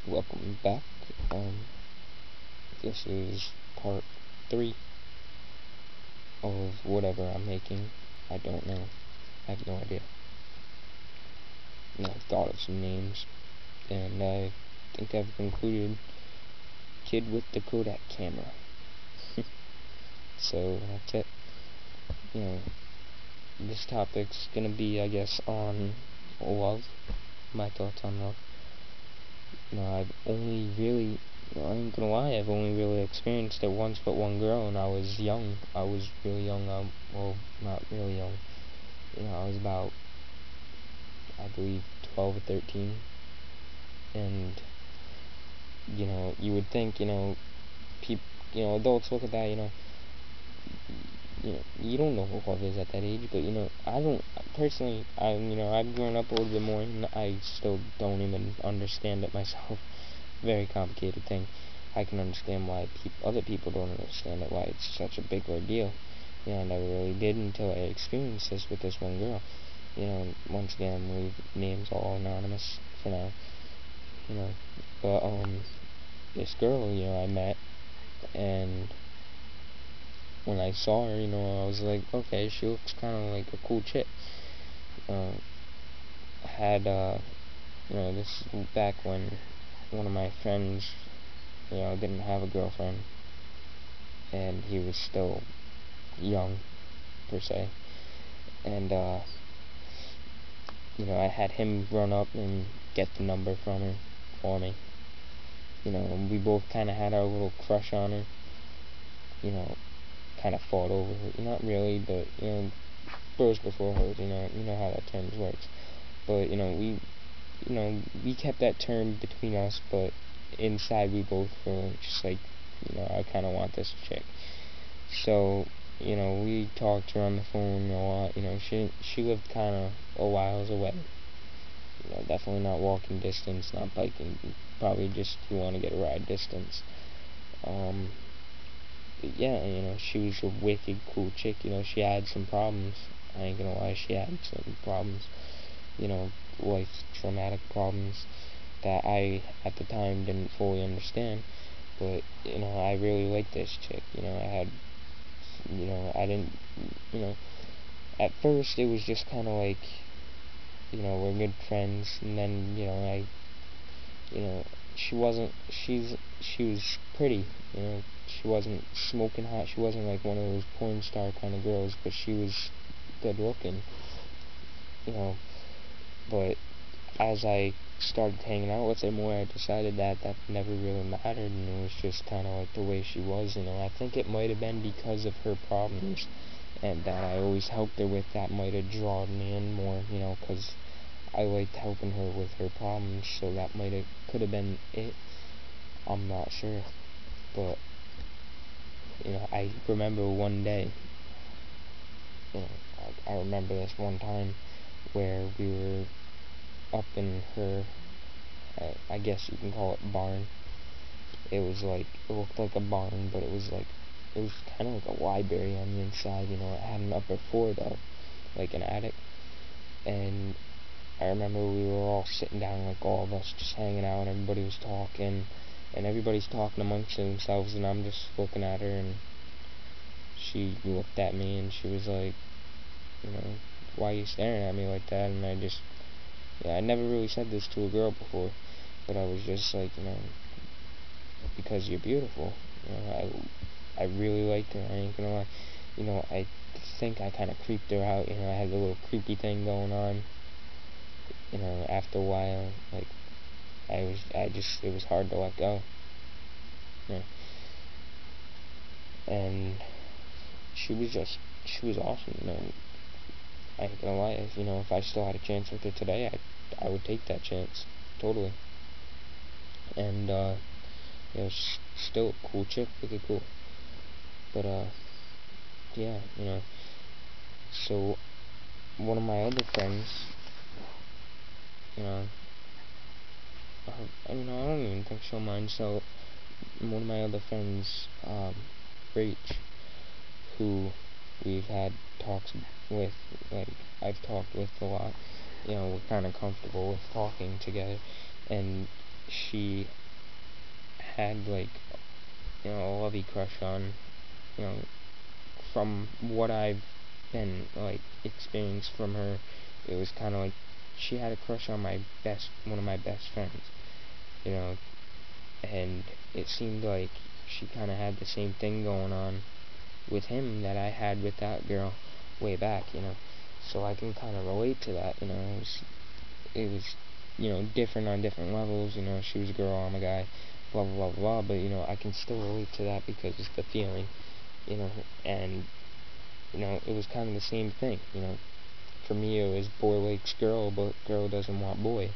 Welcome back. This is part 3 of whatever I'm making. I don't know. I have no idea. And I've thought of some names, and I think I've concluded Kid with the Kodak camera. So that's it. This topic's gonna be, I guess, on love. My thoughts on love. I've only really, I ain't gonna lie, I've only really experienced it once but one girl, and I was young. I was really young. Well, not really young. I was about, I believe, 12 or 13. And, you would think, adults look at that, you don't know what love is at that age, but, I don't, personally, I've grown up a little bit more, and I still don't even understand it myself. Very complicated thing. I can understand why other people don't understand it, why it's such a big ordeal. I never really did until I experienced this with this one girl. Once again, I'm leave names all anonymous for now. But, this girl, I met, and when I saw her, I was like, okay, she looks kind of like a cool chick. This is back when one of my friends, didn't have a girlfriend, and he was still young, per se, and, I had him run up and get the number from her for me. We both kind of had our little crush on her, kind of fought over her, not really, but, bros before hoes, you know how that term works, but, we kept that term between us, but inside we both were just like, I kind of want this chick. So, we talked her on the phone a lot. She lived kind of a whiles away. Definitely not walking distance, not biking, probably just you want to get a ride distance. But yeah, she was a wicked cool chick. She had some problems. I ain't gonna lie, she had some problems. Life traumatic problems that I, at the time, didn't fully understand. But, I really liked this chick. I didn't, at first it was just kind of like, we're good friends, and then, she was pretty, she wasn't smoking hot, she wasn't like one of those porn star kind of girls, but she was good looking, but as I started hanging out with her more, I decided that never really mattered, and it was just kind of like the way she was. I think it might have been because of her problems, and that I always helped her with, that might have drawn me in more, because I liked helping her with her problems, so that could have been it. I'm not sure, but, I remember one day, I remember this one time where we were up in her, I guess you can call it barn. It looked like a barn, but it was kind of like a library on the inside. It had an upper floor though, like an attic. And I remember we were all sitting down, like all of us just hanging out, and everybody was talking, and everybody's talking amongst themselves, and I'm just looking at her, and she looked at me, and she was like, why are you staring at me like that? And I never really said this to a girl before, but I was just like, because you're beautiful. I really liked her, I ain't gonna lie. I think I kind of creeped her out, I had a little creepy thing going on. After a while, like, it was hard to let go. And she was awesome, I ain't gonna lie, if I still had a chance with her today, I would take that chance, totally. And, she's still a cool chick, wicked cool. But, yeah, so, one of my other friends, I don't even think she'll mind, so, one of my other friends, Rach, who we've had talks with, like, I've talked with a lot, we're kind of comfortable with talking together, and she had like, a lovey crush on, you know, from what I've been like experienced from her, it was kind of like she had a crush on one of my best friends, you know, and it seemed like she kind of had the same thing going on with him that I had with that girl way back, so I can kind of relate to that, it was different on different levels, she was a girl, I'm a guy, blah blah blah blah, but I can still relate to that because it's the feeling, and it was kind of the same thing, for me it was boy likes girl, but girl doesn't want boy,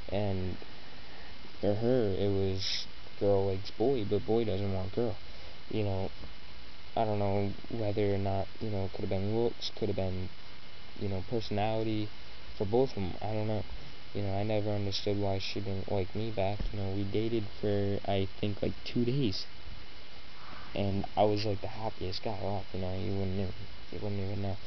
and for her it was girl likes boy, but boy doesn't want girl, you know, I don't know whether or not, it could have been looks, could have been, personality for both of them. I don't know. I never understood why she didn't like me back. We dated for, I think, like 2 days. And I was like the happiest guy alive, you wouldn't even know.